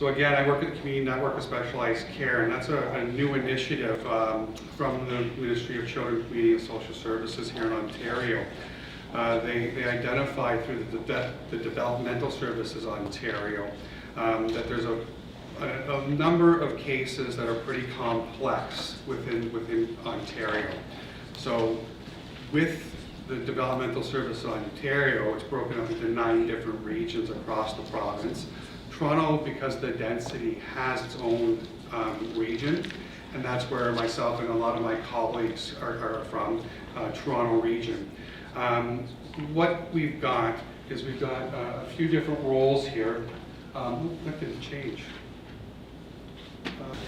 So again, I work at the Community Network of Specialized Care, and that's a new initiative from the Ministry of Children, Community and Social Services here in Ontario. They identified through the Developmental Services Ontario that there's a number of cases that are pretty complex within Ontario. So with the Developmental Service Ontario, it's broken up into 9 different regions across the province. Toronto, because of the density, has its own region, and that's where myself and a lot of my colleagues are from, Toronto region. What we've got is we've got a few different roles here. That didn't change.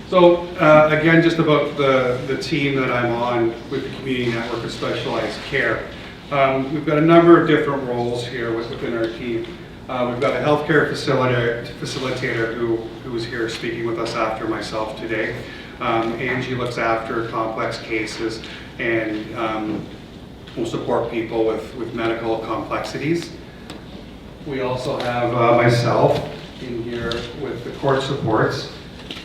So again, just about the team that I'm on with the Community Network of Specialized Care. We've got a number of different roles here within our team. We've got a healthcare facilitator who is here speaking with us after myself today. Angie looks after complex cases and will support people with medical complexities. We also have myself in here with the court supports,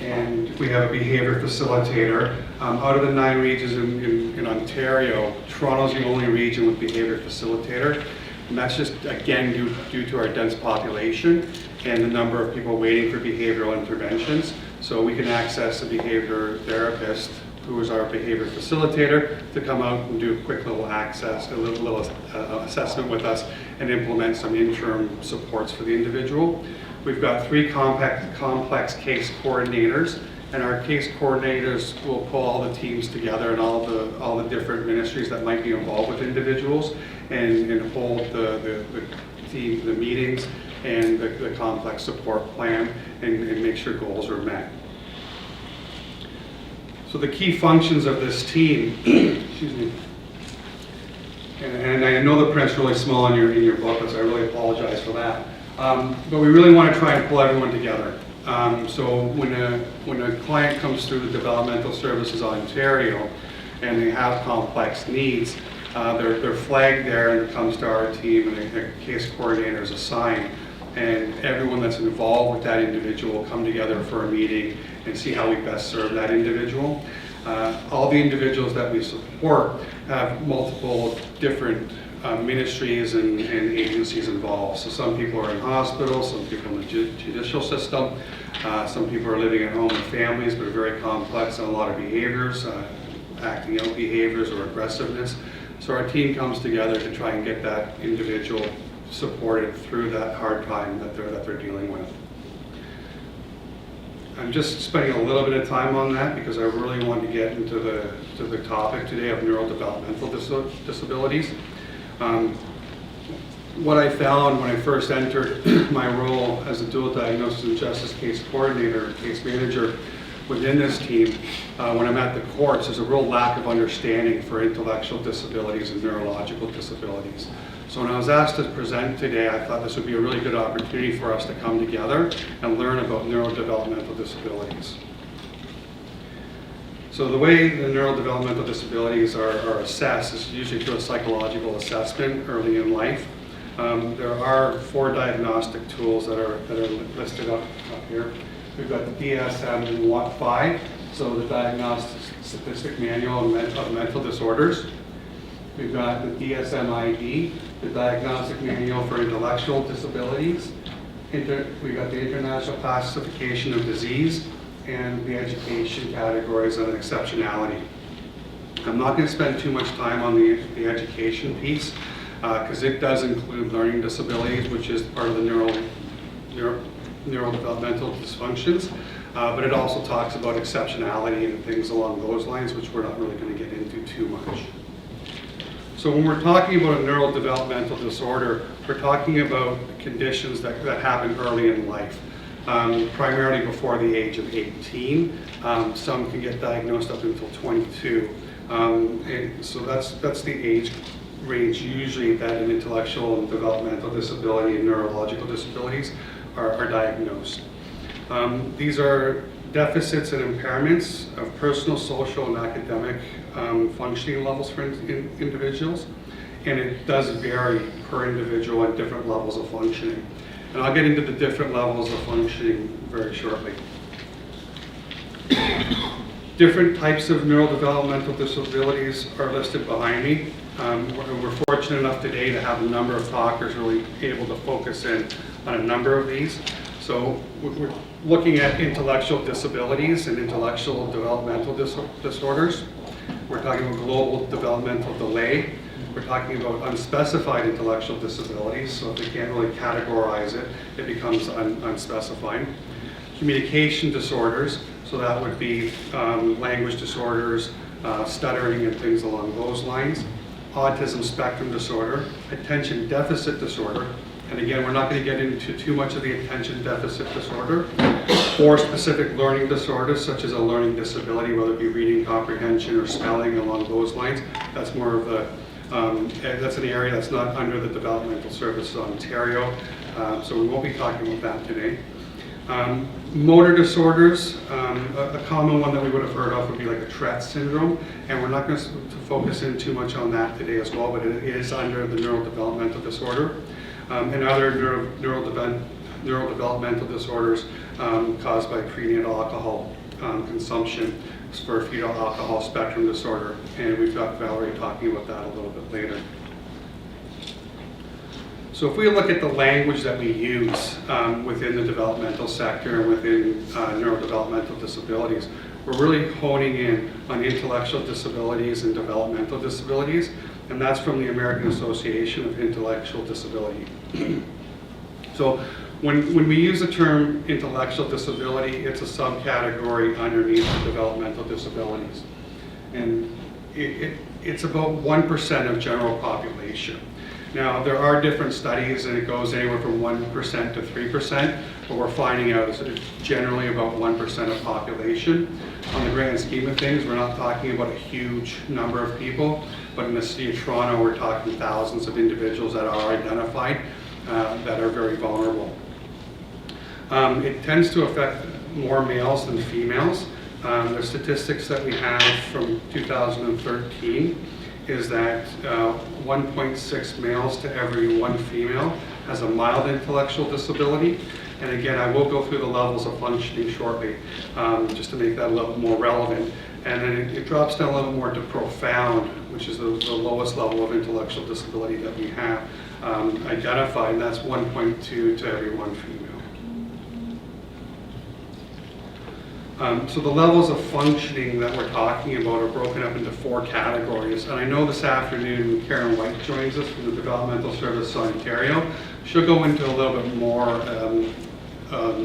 and we have a behavior facilitator. Out of the 9 regions in Ontario, Toronto's the only region with behavior facilitator. And that's just, again, due to our dense population and the number of people waiting for behavioral interventions. So we can access a behavior therapist, who is our behavior facilitator, to come out and do a quick little assessment with us and implement some interim supports for the individual. We've got 3 complex case coordinators, and our case coordinators will pull all the teams together and all the different ministries that might be involved with individuals and hold the meetings and the complex support plan and make sure goals are met. So the key functions of this team, excuse me, and I know the print's really small in your booklets, I really apologize for that. But we really want to try and pull everyone together. So when a client comes through the Developmental Services Ontario and they have complex needs, they're flagged there and it comes to our team, and a case coordinator is assigned. And everyone that's involved with that individual will come together for a meeting and see how we best serve that individual. All the individuals that we support have multiple different ministries and agencies involved. So some people are in hospitals, some people in the judicial system, some people are living at home with families, but are very complex and a lot of behaviors, acting out behaviors or aggressiveness. So our team comes together to try and get that individual supported through that hard time that they're dealing with. I'm just spending a little bit of time on that because I really want to get into the topic today of neurodevelopmental disabilities. What I found when I first entered my role as a dual diagnosis and justice case coordinator, case manager within this team, when I'm at the courts, there's a real lack of understanding for intellectual disabilities and neurological disabilities. So when I was asked to present today, I thought this would be a really good opportunity for us to come together and learn about neurodevelopmental disabilities. So the way the neurodevelopmental disabilities are assessed is usually through a psychological assessment early in life. There are 4 diagnostic tools that are listed up here. We've got the DSM-5, so the Diagnostic Statistic Manual of Mental Disorders. We've got the DSM-ID, the Diagnostic Manual for Intellectual Disabilities. We've got the International Classification of Disease and the education categories and exceptionality. I'm not going to spend too much time on the education piece because it does include learning disabilities, which is part of the neurodevelopmental dysfunctions, but it also talks about exceptionality and things along those lines, which we're not really going to get into too much. So when we're talking about a neurodevelopmental disorder, we're talking about conditions that happen early in life, primarily before the age of 18. Some can get diagnosed up until 22. And so that's the age range usually that an intellectual and developmental disability and neurological disabilities are diagnosed. These are deficits and impairments of personal, social, and academic functioning levels for individuals, and it does vary per individual at different levels of functioning. And I'll get into the different levels of functioning very shortly. Different types of neurodevelopmental disabilities are listed behind me. We're fortunate enough today to have a number of talkers really able to focus in on a number of these. So we're looking at intellectual disabilities and intellectual developmental disorders. We're talking about global developmental delay. We're talking about unspecified intellectual disabilities, so if they can't really categorize it, it becomes unspecified. Communication disorders, so that would be language disorders, stuttering and things along those lines. Autism spectrum disorder, attention deficit disorder, and again, we're not going to get into too much of the attention deficit disorder, or specific learning disorders such as a learning disability, whether it be reading comprehension or spelling along those lines. That's more of the that's an area that's not under the Developmental Services Ontario, so we won't be talking about that today. Motor disorders, a common one that we would have heard of would be like a Tourette syndrome, and we're not going to focus in too much on that today as well, but it is under the neurodevelopmental disorder. And other neurodevelopmental disorders caused by prenatal alcohol consumption for fetal alcohol spectrum disorder, and we've got Valerie talking about that a little bit later. So if we look at the language that we use within the developmental sector and within neurodevelopmental disabilities, we're really honing in on intellectual disabilities and developmental disabilities, and that's from the American Association of Intellectual Disability. So when we use the term intellectual disability, it's a subcategory underneath the developmental disabilities. And it's about 1% of general population. Now, there are different studies, and it goes anywhere from 1% to 3%, but we're finding out it's generally about 1% of population. On the grand scheme of things, we're not talking about a huge number of people, but in the city of Toronto, we're talking thousands of individuals that are identified that are very vulnerable. It tends to affect more males than females. The statistics that we have from 2013 is that 1.6 males to every 1 female has a mild intellectual disability. And again, I will go through the levels of functioning shortly, just to make that a little more relevant. And then it drops down a little more to profound, which is the lowest level of intellectual disability that we have identified, and that's 1.2 to every 1 female. So the levels of functioning that we're talking about are broken up into 4 categories. And I know this afternoon Karen White joins us from the Developmental Services Ontario. She'll go into a little bit more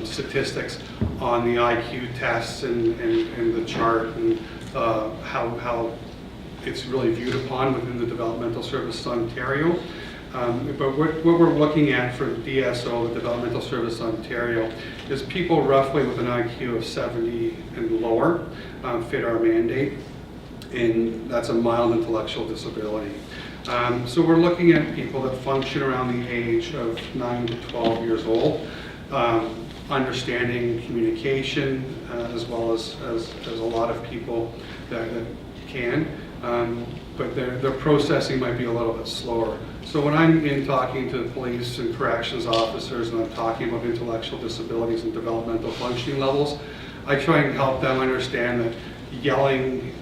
statistics on the IQ tests and the chart and how it's really viewed upon within the Developmental Services Ontario. But what we're looking at for DSO, the Developmental Services Ontario, is people roughly with an IQ of 70 and lower fit our mandate, and that's a mild intellectual disability. So we're looking at people that function around the age of 9 to 12 years old, understanding communication as well as a lot of people that can, but their processing might be a little bit slower. So when I'm in talking to police and corrections officers and I'm talking about intellectual disabilities and developmental functioning levels, I try and help them understand that yelling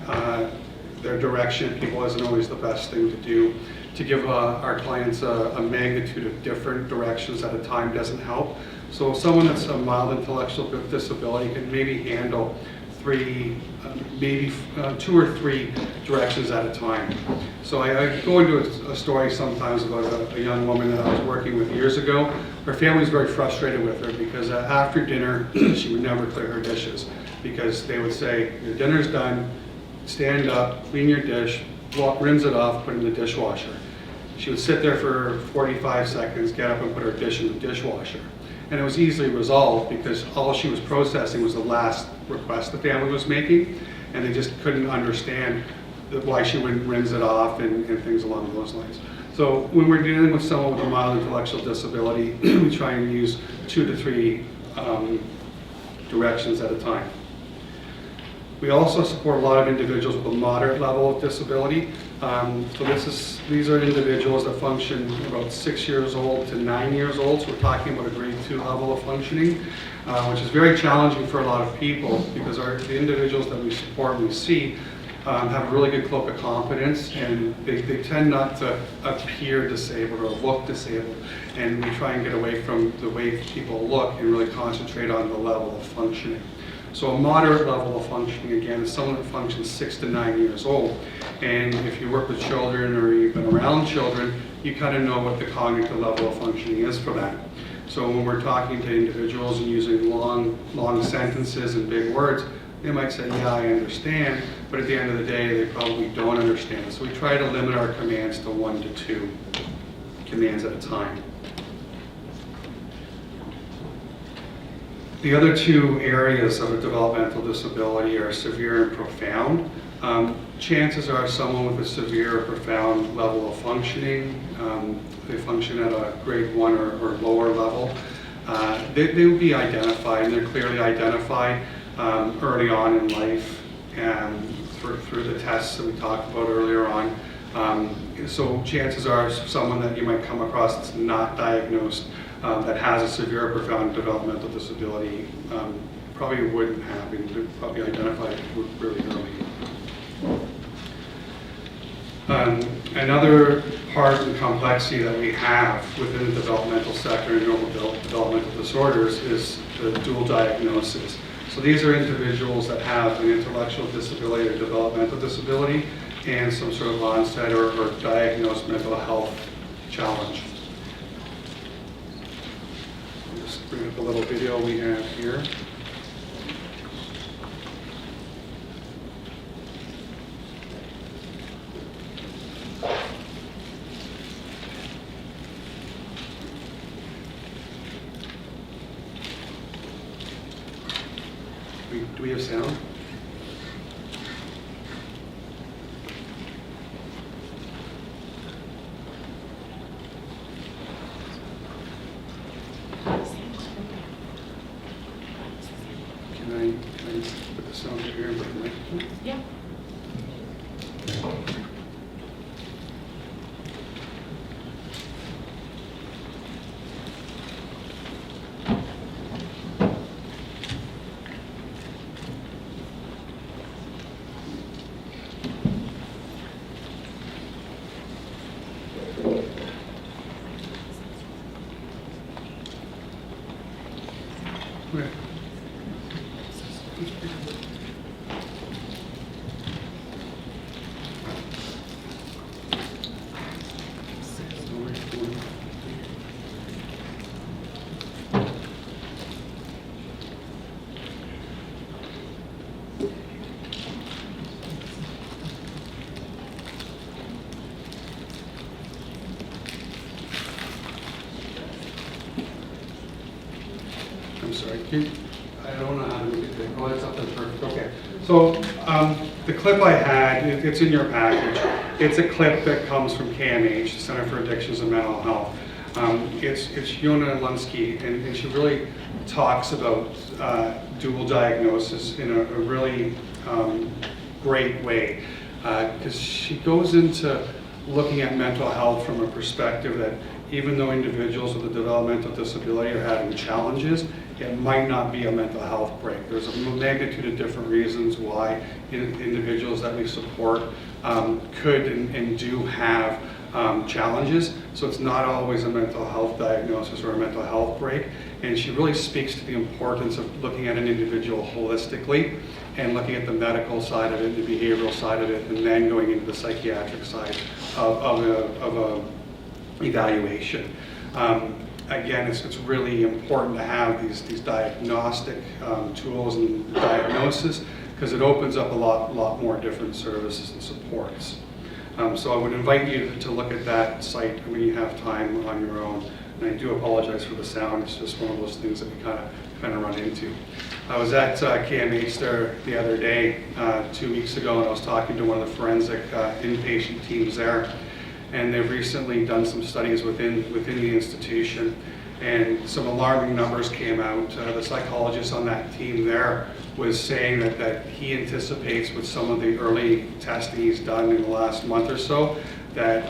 their direction at people isn't always the best thing to do. To give our clients a magnitude of different directions at a time doesn't help. So someone that's a mild intellectual disability can maybe handle 2 or 3 directions at a time. So I go into a story sometimes about a young woman that I was working with years ago. Her family was very frustrated with her because after dinner, she would never clear her dishes because they would say, your dinner's done, stand up, clean your dish, rinse it off, put it in the dishwasher. She would sit there for 45 seconds, get up and put her dish in the dishwasher. And it was easily resolved because all she was processing was the last request the family was making, and they just couldn't understand why she wouldn't rinse it off and things along those lines. So when we're dealing with someone with a mild intellectual disability, we try and use 2 to 3 directions at a time. We also support a lot of individuals with a moderate level of disability. These are individuals that function about 6 years old to 9 years old, so we're talking about a grade 2 level of functioning, which is very challenging for a lot of people because the individuals that we support and we see have a really good cloak of competence, and they tend not to appear disabled or look disabled, and we try and get away from the way people look and really concentrate on the level of functioning. So a moderate level of functioning, again, is someone that functions 6 to 9 years old. And if you work with children or you've been around children, you kind of know what the cognitive level of functioning is for them. So when we're talking to individuals and using long sentences and big words, they might say, yeah, I understand, but at the end of the day, they probably don't understand. So we try to limit our commands to 1 to 2 commands at a time. The other two areas of a developmental disability are severe and profound. Chances are someone with a severe or profound level of functioning, they function at a grade 1 or lower level, they will be identified, and they're clearly identified early on in life through the tests that we talked about earlier on. So chances are someone that you might come across that's not diagnosed that has a severe or profound developmental disability probably wouldn't have been probably identified really early. Another part of the complexity that we have within the developmental sector and neurodevelopmental disorders is the dual diagnosis. So these are individuals that have an intellectual disability or developmental disability and some sort of onset or diagnosed mental health challenge. I'll just bring up a little video we have here. Do we have sound? Can I put the sound here and put the microphone? Yeah. Right. I'm sorry, I don't know how to move it. Oh, that's up there, perfect, okay. So the clip I had, it's in your package. It's a clip that comes from KMH, the Center for Addictions and Mental Health. It's Yona Lunsky, and she really talks about dual diagnosis in a really great way, because she goes into looking at mental health from a perspective that even though individuals with a developmental disability are having challenges, it might not be a mental health break. There's a magnitude of different reasons why individuals that we support could and do have challenges. So it's not always a mental health diagnosis or a mental health break. And she really speaks to the importance of looking at an individual holistically and looking at the medical side of it, the behavioral side of it, and then going into the psychiatric side of a evaluation. Again, it's really important to have these diagnostic tools and diagnosis, because it opens up a lot more different services and supports. So I would invite you to look at that site when you have time on your own. And I do apologize for the sound. It's just one of those things that we kind of run into. I was at KMH there the other day, 2 weeks ago, and I was talking to one of the forensic inpatient teams there. And they've recently done some studies within the institution. and some alarming numbers came out. The psychologist on that team there was saying that he anticipates with some of the early testing he's done in the last month or so, that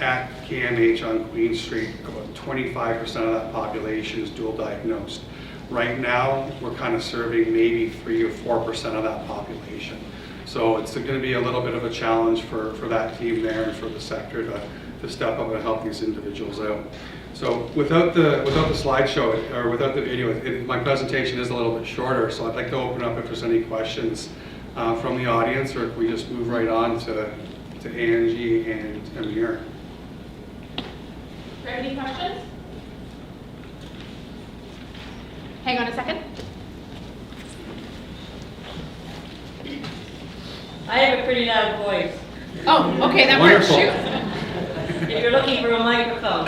at KMH on Queen Street, about 25% of that population is dual diagnosed. Right now, we're kind of serving maybe 3 or 4% of that population. So it's going to be a little bit of a challenge for that team there and for the sector to step up and help these individuals out. So without the slideshow, or without the video, my presentation is a little bit shorter, so I'd like to open up if there's any questions from the audience, or if we just move right on to Angie and Amir. Do you have any questions? Hang on a second. I have a pretty loud voice. Oh, okay, that works. Shoot. If you're looking for a microphone.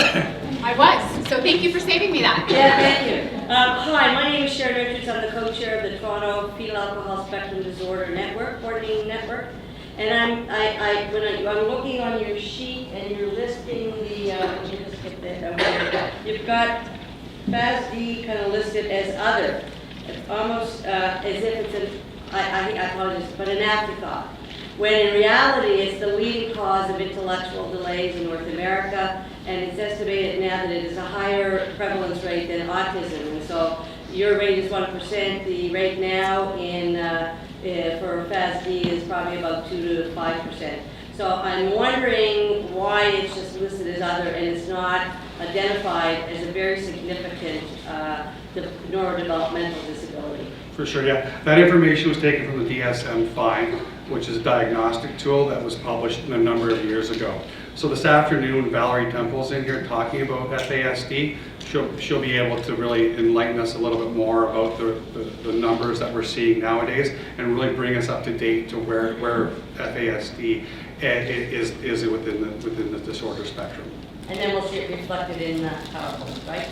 I was, so thank you for saving me that. Yeah, thank you. Hi, my name is Sharon Richards. I'm the co-chair of the Toronto Fetal Alcohol Spectrum Disorder Network, Coordinating Network. And when I'm looking on your sheet and you're listing the, let me just get that, you've got FASD kind of listed as other. It's almost as if it's I apologize, but an afterthought. When in reality, it's the leading cause of intellectual delays in North America, and it's estimated now that it is a higher prevalence rate than autism. And so your rate is 1%. The rate now for FASD is probably about 2 to 5%. So I'm wondering why it's just listed as other and it's not identified as a very significant neurodevelopmental disability. For sure, yeah. That information was taken from the DSM-5, which is a diagnostic tool that was published a number of years ago. So this afternoon, Valerie Temple's in here talking about FASD. She'll be able to really enlighten us a little bit more about the numbers that we're seeing nowadays and really bring us up to date to where FASD is within the disorder spectrum. And then we'll see it reflected in PowerPoint, right?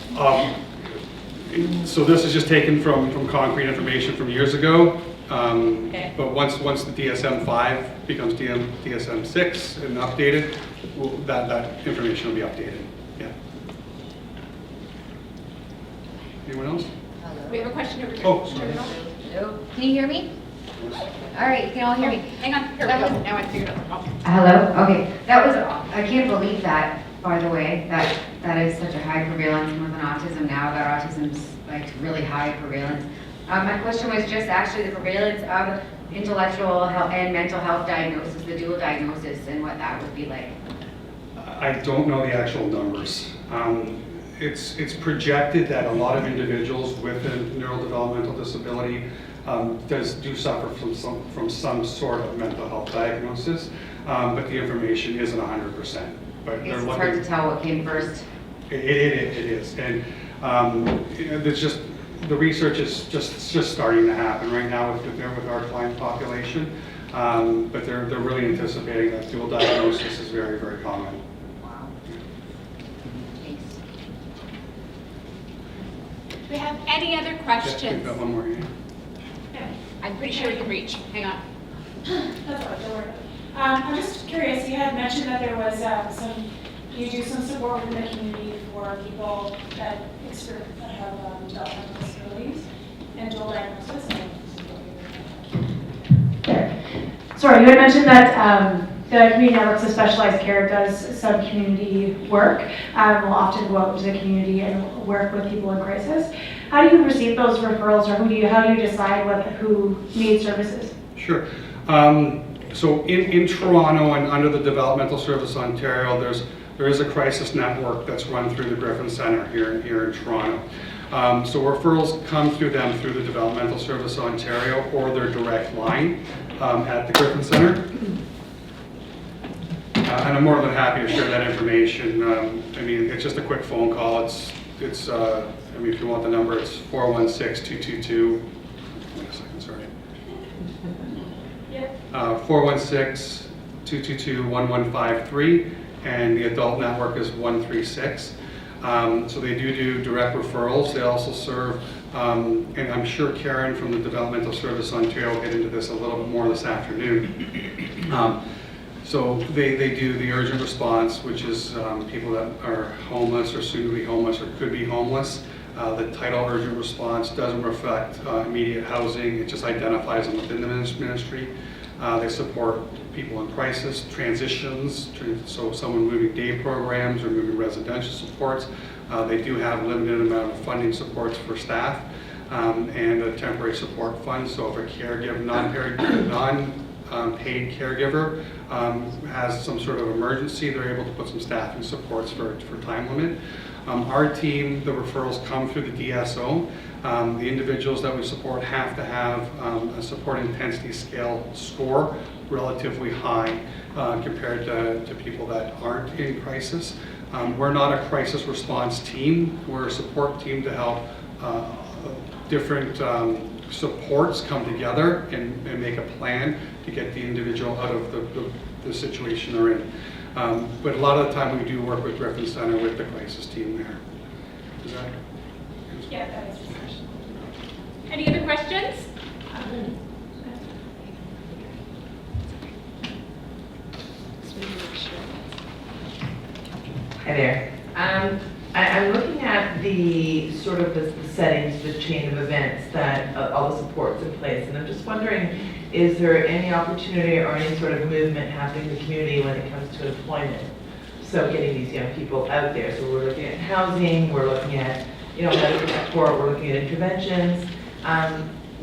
So this is just taken from concrete information from years ago. Okay. But once the DSM-5 becomes DSM-6 and updated, that information will be updated. Yeah. Anyone else? Hello. We have a question over here. Oh, sorry. Hello. Can you hear me? All right, you can all hear me. Hang on. Here we go. Now I figured it out. Hello? Okay. I can't believe that, by the way, that is such a high prevalence with an autism now, that autism's like really high prevalence. My question was just actually the prevalence of intellectual health and mental health diagnosis, the dual diagnosis, and what that would be like. I don't know the actual numbers. It's projected that a lot of individuals with a neurodevelopmental disability do suffer from some sort of mental health diagnosis, but the information isn't 100%. But I guess it's hard to tell what came first. It is, and there's just the research is just starting to happen right now with our client population, but they're really anticipating that dual diagnosis is very, very common. Wow. Thanks. Do we have any other Yeah, questions? we've got one more here. I'm pretty sure we can reach. Hang on. That's all right, don't worry about it. I'm just curious, you had mentioned that there was you do some support within the community for people that have developmental disabilities and dual diagnosis. Sorry, you had mentioned that the Community Networks of Specialized Care does some community work. Will often go out into the community and work with people in crisis. How do you receive those referrals, or how do you decide who needs services? Sure. So in Toronto and under the Developmental Service Ontario, there is a crisis network that's run through the Griffin Centre here in Toronto. So referrals come through them through the Developmental Service Ontario or their direct line at the Griffin Centre. And I'm more than happy to share that information. I mean, it's just a quick phone call. It's I mean, if you want the number, it's 416-222. Wait a second, sorry. 416-222-1153, and the adult network is 136. So they do direct referrals. They also serve, and I'm sure Karen from the Developmental Service Ontario will get into this a little bit more this afternoon. So they do the urgent response, which is people that are homeless or soon to be homeless or could be homeless. The title urgent response doesn't reflect immediate housing, it just identifies them within the ministry. They support people in crisis, transitions, so someone moving day programs or moving residential supports. They do have limited amount of funding supports for staff and a temporary support fund. So if a caregiver, non-paid caregiver has some sort of emergency, they're able to put some staffing supports for time limit. Our team, the referrals come through the DSO. The individuals that we support have to have a support intensity scale score relatively high compared to people that aren't in crisis. We're not a crisis response team. We're a support team to help different supports come together and make a plan to get the individual out of the situation they're in. But a lot of the time we do work with Griffin Center with the crisis team there. Is that? Yeah, that is discussion. Any other questions? Hi there. I'm looking at the sort of the settings, the chain of events that all the supports in place, and I'm just wondering, is there any opportunity or any sort of movement happening in the community when it comes to employment? So getting these young people out there. So we're looking at housing, we're looking at medical support, we're looking at interventions.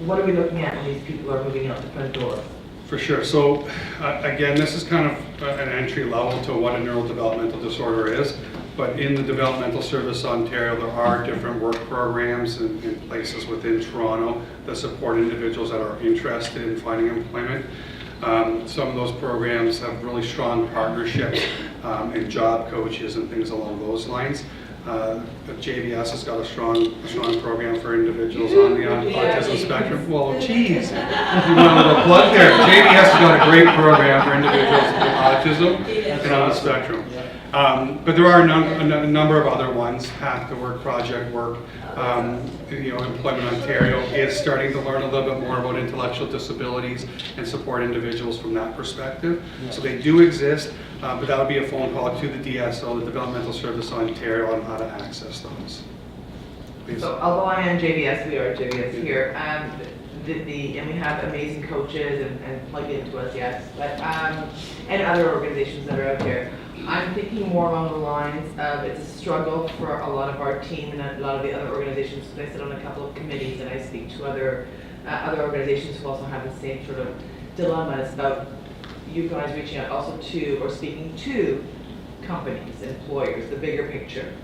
What are we looking at when these people are moving out the front door? For sure. So again, this is kind of an entry level to what a neurodevelopmental disorder is. But in the Developmental Service Ontario, there are different work programs and places within Toronto that support individuals that are interested in finding employment. Some of those programs have really strong partnerships and job coaches and things along those lines. The JVS has got a strong program for individuals on the autism spectrum. Well, geez, you want a little plug there. JVS has got a great program for individuals with autism and on the spectrum. But there are a number of other ones, Path to Work, Project Work. Employment Ontario is starting to learn a little bit more about intellectual disabilities and support individuals from that perspective. So they do exist, but that would be a phone call to the DSO, the Developmental Service Ontario, on how to access those. Please. So although I am JVS, we are JVS here, and we have amazing coaches and plug into us, yes, but and other organizations that are out there. I'm thinking more along the lines of it's a struggle for a lot of our team and a lot of the other organizations. I sit on a couple of committees and I speak to other organizations who also have the same sort of dilemmas about you guys reaching out also to or speaking to companies, employers, the bigger picture.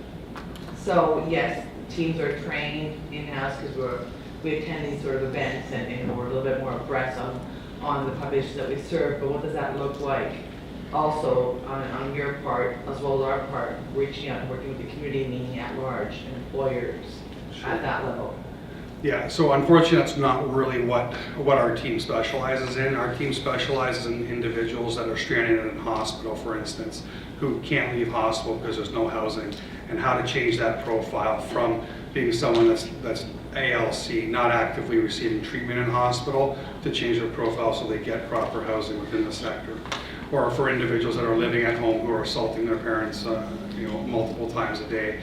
So yes, teams are trained in-house because we attend these sort of events and we're a little bit more abreast on the populations that we serve, but what does that look like? Also, on your part, as well as our part, reaching out and working with the community, meaning at large, and employers at that level. Yeah, so unfortunately, that's not really what our team specializes in. Our team specializes in individuals that are stranded in hospital, for instance, who can't leave hospital because there's no housing, and how to change that profile from being someone that's ALC, not actively receiving treatment in hospital, to change their profile so they get proper housing within the sector. Or for individuals that are living at home who are assaulting their parents multiple times a day,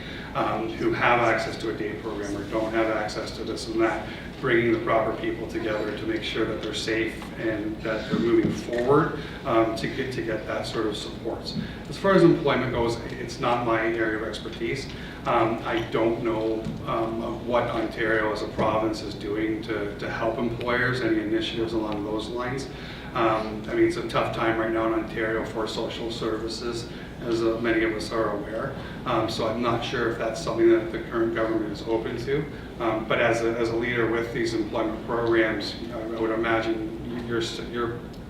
who have access to a day program or don't have access to this and that, bringing the proper people together to make sure that they're safe and that they're moving forward to get that sort of supports. As far as employment goes, it's not my area of expertise. I don't know what Ontario as a province is doing to help employers, any initiatives along those lines. It's a tough time right now in Ontario for social services, as many of us are aware. So I'm not sure if that's something that the current government is open to. But as a leader with these employment programs, I would imagine your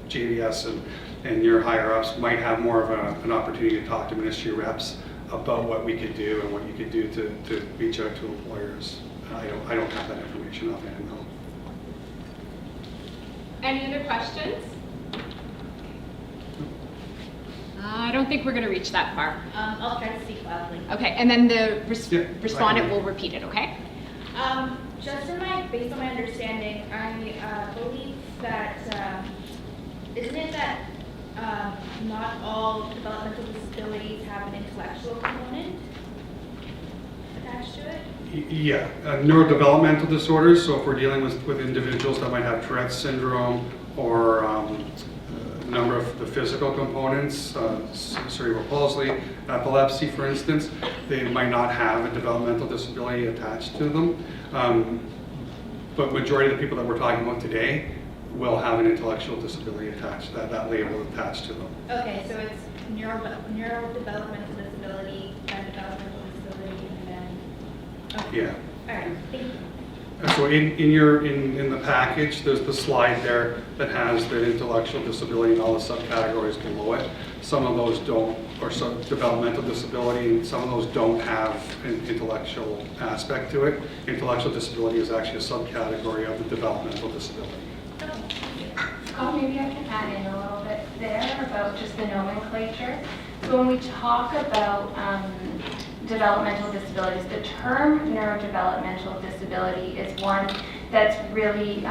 JVS and your higher ups might have more of an opportunity to talk to ministry reps about what we could do and what you could do to reach out to employers. I don't have that information offhand, though. Any other questions? I don't think we're going to reach that far. I'll try to speak loudly. Okay, and then the Yeah, respondent will repeat it, okay? Based on my understanding, I believe that, isn't it that Not all developmental disabilities have an intellectual component attached to it. Yeah, neurodevelopmental disorders, so if we're dealing with individuals that might have Tourette's syndrome or a number of the physical components, cerebral palsy, epilepsy, for instance, they might not have a developmental disability attached to them. But majority of the people that we're talking about today will have an intellectual disability attached, that label attached to them. Okay, so it's neurodevelopmental disability and developmental disability, and then. Okay. Yeah. All right. Thank you. So in the package, there's the slide there that has the intellectual disability and all the subcategories below it. Some of those don't, or some developmental disability, and some of those don't have an intellectual aspect to it. Intellectual disability is actually a subcategory of the developmental disability. Maybe I can add in a little bit there about just the nomenclature. So when we talk about developmental disabilities, the term neurodevelopmental disability is one that's really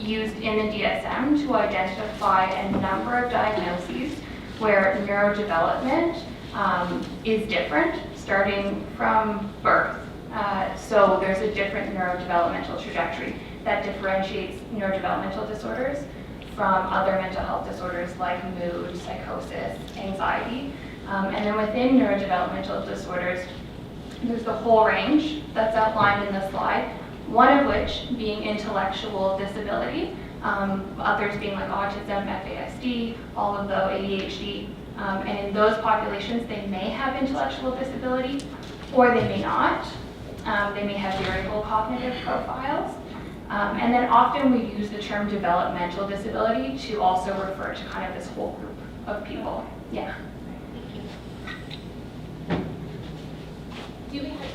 used in the DSM to identify a number of diagnoses where neurodevelopment is different starting from birth. So there's a different neurodevelopmental trajectory that differentiates neurodevelopmental disorders from other mental health disorders like mood, psychosis, anxiety. And then within neurodevelopmental disorders, there's the whole range that's outlined in the slide, one of which being intellectual disability, others being like autism, FASD, all of the ADHD. And in those populations, they may have intellectual disability or they may not. They may have variable cognitive profiles. And then often we use the term developmental disability to also refer to kind of this whole group of people. Yeah. Do we have?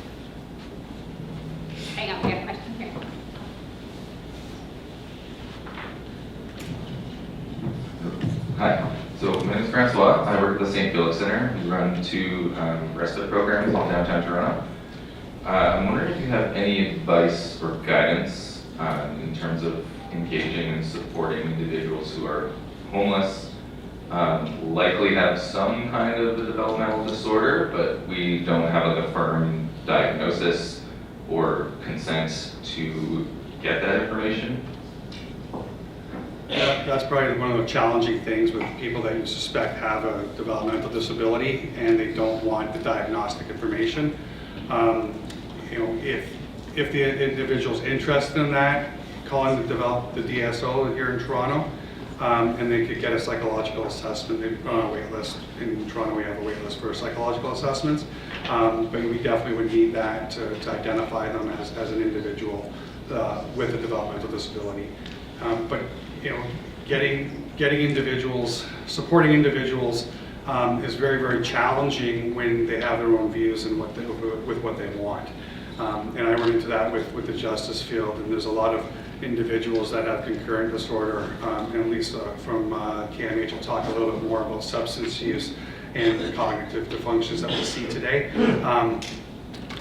Hang on, we have a question here. Hi, so my name is Francois. I work at the St. Felix Center. We run two respite programs in downtown Toronto. I'm wondering if you have any advice or guidance in terms of engaging and supporting individuals who are homeless, likely have some kind of a developmental disorder, but we don't have like a firm diagnosis or consent to get that information. That's probably one of the challenging things with people that you suspect have a developmental disability and they don't want the diagnostic information. If the individual's interested in that, call in the DSO here in Toronto, and they could get a psychological assessment. They're on a wait list. In Toronto, we have a wait list for psychological assessments, but we definitely would need that to identify them as an individual with a developmental disability. But getting individuals, supporting individuals is very, very challenging when they have their own views and with what they want. And I run into that with the justice field, and there's a lot of individuals that have concurrent disorder, and at least from KMH will talk a little bit more about substance use and the cognitive dysfunctions that we see today.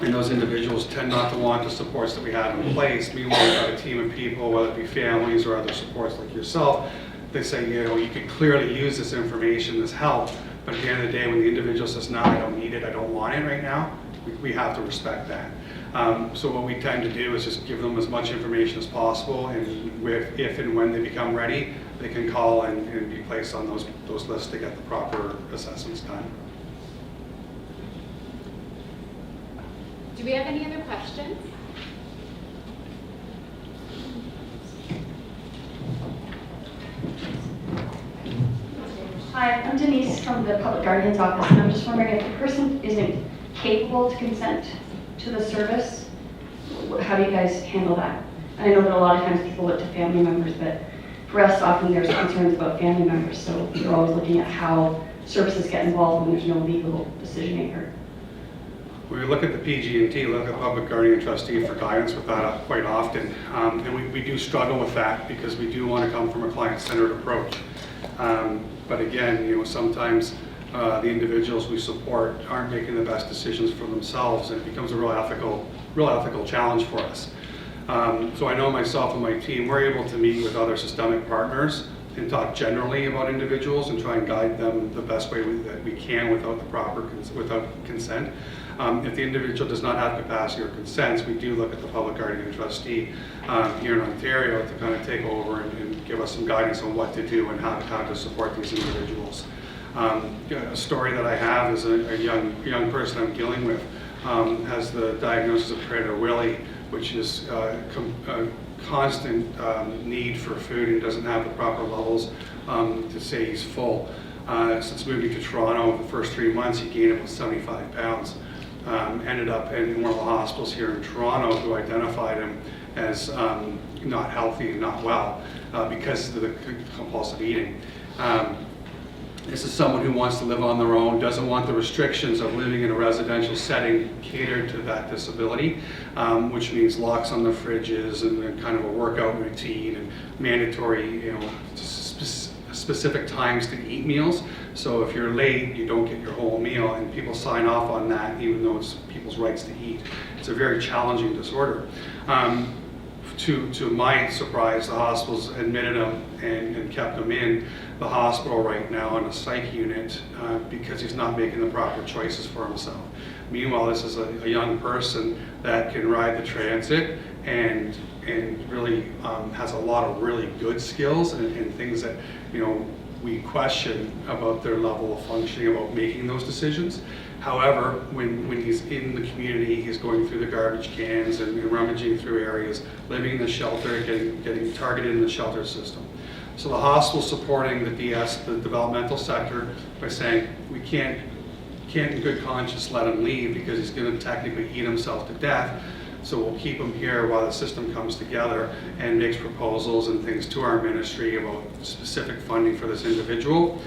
And those individuals tend not to want the supports that we have in place. Meanwhile, we've got a team of people, whether it be families or other supports like yourself, they say, you could clearly use this information, this help, but at the end of the day, when the individual says, no, I don't need it, I don't want it right now, we have to respect that. So what we tend to do is just give them as much information as possible, and if and when they become ready, they can call and be placed on those lists to get the proper assessments done. Do we have any other questions? Hi, I'm Denise from the Public Guardian's Office, and I'm just wondering if the person isn't capable to consent to the service, how do you guys handle that? And I know that a lot of times people look to family members, but for us, often there's concerns about family members, so we're always looking at how services get involved when there's no legal decision maker. We look at the PG&T, look at Public Guardian Trustee for guidance with that quite often. And we do struggle with that because we do want to come from a client-centered approach. But again, sometimes the individuals we support aren't making the best decisions for themselves, and it becomes a real ethical challenge for us. So I know myself and my team, we're able to meet with other systemic partners and talk generally about individuals and try and guide them the best way that we can without the without consent. If the individual does not have capacity or consents, we do look at the public guardian and trustee here in Ontario to kind of take over and give us some guidance on what to do and how to support these individuals. A story that I have is a young person I'm dealing with has the diagnosis of Prader-Willi, which is a constant need for food and doesn't have the proper levels to say he's full. Since moving to Toronto, the first 3 months he gained about 75 pounds. Ended up in one of the hospitals here in Toronto who identified him as not healthy and not well because of the compulsive eating. This is someone who wants to live on their own, doesn't want the restrictions of living in a residential setting catered to that disability, which means locks on the fridges and kind of a workout routine and mandatory, specific times to eat meals. So if you're late, you don't get your whole meal, and people sign off on that even though it's people's rights to eat. It's a very challenging disorder. To my surprise, the hospitals admitted him and kept him in the hospital right now in a psych unit because he's not making the proper choices for himself. Meanwhile, this is a young person that can ride the transit and really has a lot of really good skills and things that, we question about their level of functioning, about making those decisions. However, when he's in the community, he's going through the garbage cans and rummaging through areas, living in the shelter, getting targeted in the shelter system. So the hospital's supporting the DS, the developmental sector, by saying we can't in good conscience let him leave because he's going to technically eat himself to death. So we'll keep him here while the system comes together and makes proposals and things to our ministry about specific funding for this individual,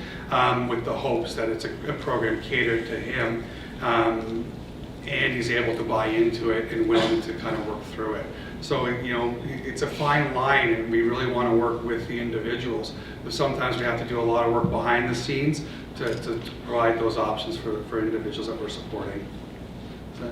with the hopes that it's a program catered to him, and he's able to buy into it and willing to kind of work through it. So, it's a fine line, and we really want to work with the individuals, but sometimes we have to do a lot of work behind the scenes to provide those options for individuals that we're supporting. So,